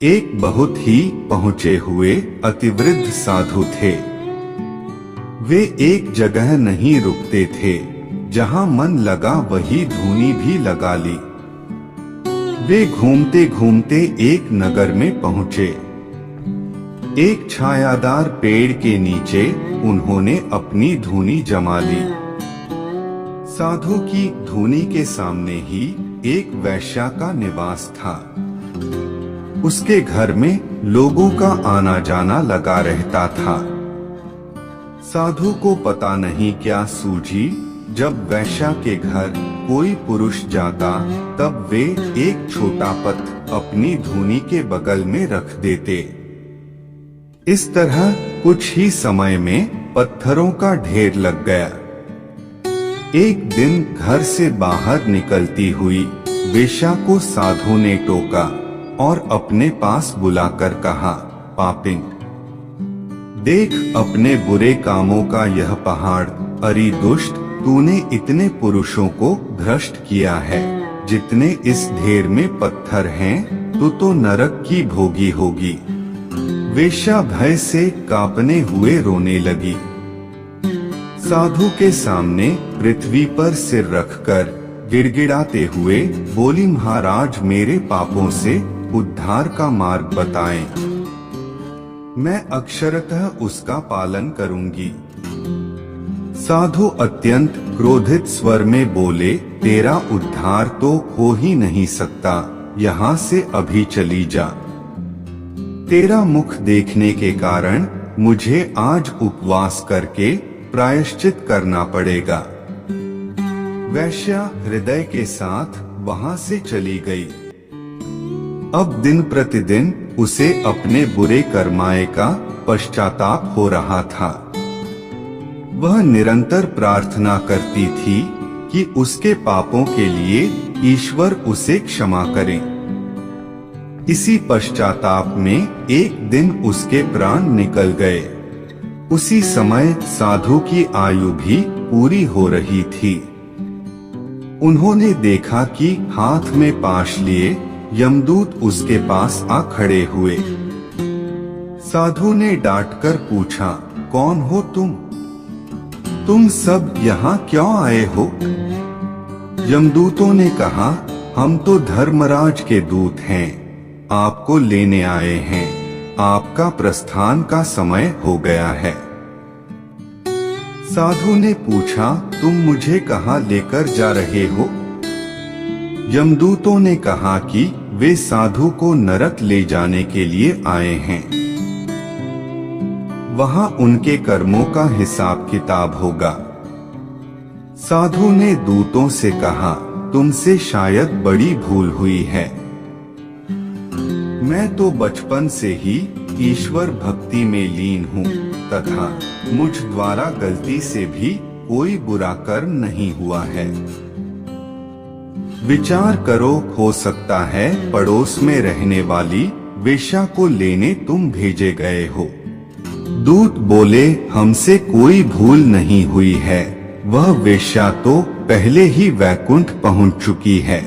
एक बहुत ही पहुंचे हुए अतिवृद्ध साधु थे। वे एक जगह नहीं रुकते थे, जहां मन लगा वही धूनी भी लगा ली। वे घूमते घूमते एक नगर में पहुंचे। एक छायादार पेड़ के नीचे उन्होंने अपनी धूनी जमा ली। साधु की धूनी के सामने ही एक वैश्या का निवास था। उसके घर में लोगों का आना जाना लगा रहता था। साधु को पता नहीं क्या सूझी, जब वैश्या के घर कोई पुरुष जाता तब वे एक छोटा पत्थर अपनी धूनी के बगल में रख देते। इस तरह कुछ ही समय में पत्थरों का ढेर लग गया। एक दिन घर से बाहर निकलती हुई वेश्या को साधु ने टोका और अपने पास बुलाकर कहा, पापिन, देख अपने बुरे कामों का यह पहाड़। अरे दुष्ट, तूने इतने पुरुषों को भ्रष्ट किया है। जितने इस ढेर में पत्थर हैं, तू तो नरक की भोगी होगी। वेश्या भय से कांपने हुए रोने लगी। साधु के सामने पृथ्वी पर सिर रखकर गिड़गिड़ाते हुए बोली, महाराज, मेरे पापों से उद्धार का मार्ग बताएं। मैं अक्षरतः उसका पालन करूंगी। साधु अत्यंत क्रोधित स्वर में बोले, तेरा उद्धार तो हो ही नहीं सकता। यहाँ से अभी चली जा। तेरा मुख देखने के कारण मुझे आज उपवास करके प्रायश्चित करना पड़ेगा। वैश्या हृदय के साथ वहां से चली गई। अब दिन प्रतिदिन उसे अपने बुरे कर्माए का पश्चाताप हो रहा था। वह निरंतर प्रार्थना करती थी कि उसके पापों के लिए ईश्वर उसे क्षमा करे। इसी पश्चाताप में एक दिन उसके प्राण निकल गए। उसी समय साधु की आयु भी पूरी हो रही थी। उन्होंने देखा कि हाथ में पाश लिए यमदूत उसके पास आ खड़े हुए। साधु ने डांटकर पूछा, कौन हो तुम? तुम सब यहाँ क्यों आए हो? यमदूतों ने कहा, हम तो धर्मराज के दूत हैं, आपको लेने आए हैं। आपका प्रस्थान का समय हो गया है। साधु ने पूछा, तुम मुझे कहाँ लेकर जा रहे हो? यमदूतों ने कहा कि वे साधु को नरक ले जाने के लिए आए हैं। वहां उनके कर्मों का हिसाब किताब होगा। साधु ने दूतों से कहा, तुमसे शायद बड़ी भूल हुई है। मैं तो बचपन से ही ईश्वर भक्ति में लीन हूँ तथा मुझ द्वारा गलती से भी कोई बुरा कर्म नहीं हुआ है। विचार करो, हो सकता है पड़ोस में रहने वाली वेश्या को लेने तुम भेजे गए हो। दूत बोले, हमसे कोई भूल नहीं हुई है। वह वेश्या तो पहले ही वैकुंठ पहुंच चुकी है।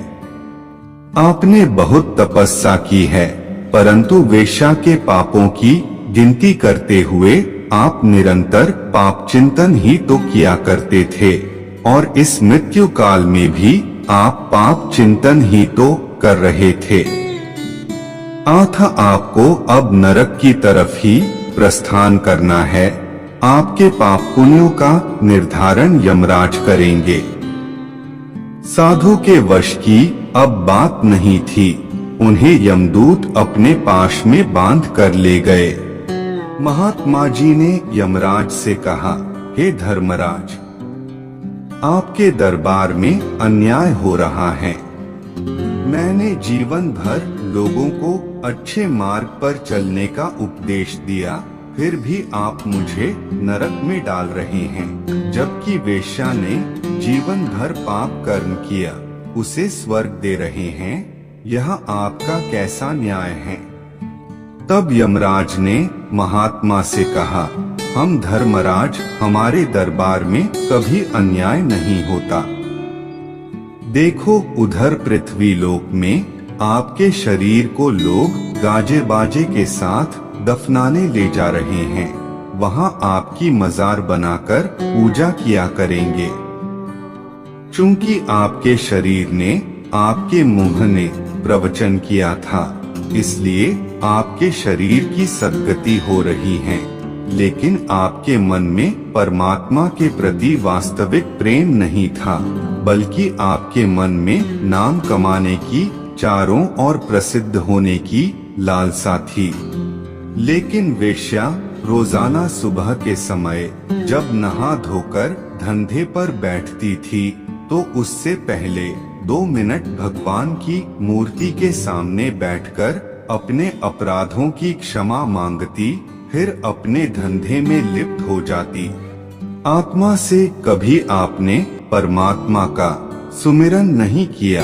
आपने बहुत तपस्या की है, परंतु वेश्या के पापों की गिनती करते हुए आप निरंतर पाप चिंतन ही तो किया करते थे, और इस मृत्यु काल में भी आप पाप चिंतन ही तो कर रहे थे। आपको अब नरक की तरफ ही प्रस्थान करना है। आपके पाप पुण्यों का निर्धारण यमराज करेंगे। साधु के वश की अब बात नहीं थी। उन्हें यमदूत अपने पाश में बांध कर ले गए। महात्मा जी ने यमराज से कहा, हे धर्मराज, आपके दरबार में अन्याय हो रहा है। मैंने जीवन भर लोगों को अच्छे मार्ग पर चलने का उपदेश दिया, फिर भी आप मुझे नरक में डाल रहे हैं। जबकि वेश्या ने जीवन भर पाप कर्म किया, उसे स्वर्ग दे रहे हैं। यह आपका कैसा न्याय है? तब यमराज ने महात्मा से कहा, हम धर्मराज, हमारे दरबार में कभी अन्याय नहीं होता। देखो, उधर पृथ्वी लोक में आपके शरीर को लोग गाजे बाजे के साथ दफनाने ले जा रहे हैं। वहां आपकी मजार बनाकर पूजा किया करेंगे। चूंकि आपके शरीर ने, आपके मुंह ने प्रवचन किया था, इसलिए आपके शरीर की सद्गति हो रही है। लेकिन आपके मन में परमात्मा के प्रति वास्तविक प्रेम नहीं था, बल्कि आपके मन में नाम कमाने की, चारों ओर प्रसिद्ध होने की लालसा थी। लेकिन वेश्या रोजाना सुबह के समय जब नहा धोकर धंधे पर बैठती थी, तो उससे पहले 2 मिनट भगवान की मूर्ति के सामने बैठकर अपने अपराधों की क्षमा मांगती, फिर अपने धंधे में लिप्त हो जाती। आत्मा से कभी आपने परमात्मा का सुमिरन नहीं किया,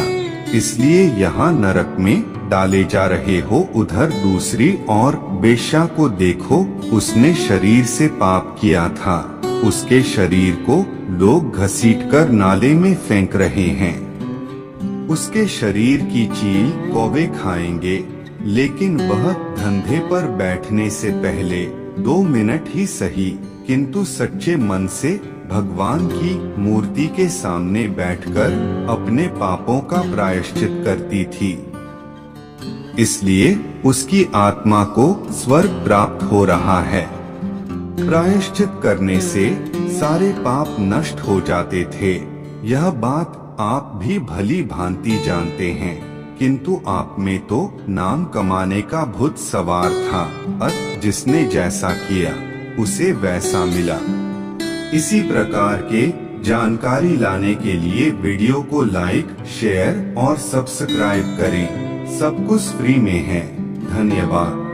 इसलिए यहाँ नरक में डाले जा रहे हो। उधर दूसरी ओर वेश्या को देखो, उसने शरीर से पाप किया था, उसके शरीर को लोग घसीटकर नाले में फेंक रहे हैं। उसके शरीर की चील कौवे खाएंगे, लेकिन वह धंधे पर बैठने से पहले 2 मिनट ही सही, किंतु सच्चे मन से भगवान की मूर्ति के सामने बैठकर अपने पापों का प्रायश्चित करती थी। इसलिए उसकी आत्मा को स्वर्ग प्राप्त हो रहा है। प्रायश्चित करने से सारे पाप नष्ट हो जाते थे। यह बात आप भी भली भांति जानते हैं, किंतु आप में तो नाम कमाने का भूत सवार था। जिसने जैसा किया उसे वैसा मिला। इसी प्रकार के जानकारी लाने के लिए वीडियो को लाइक, शेयर और सब्सक्राइब करें। सब कुछ फ्री में है। धन्यवाद।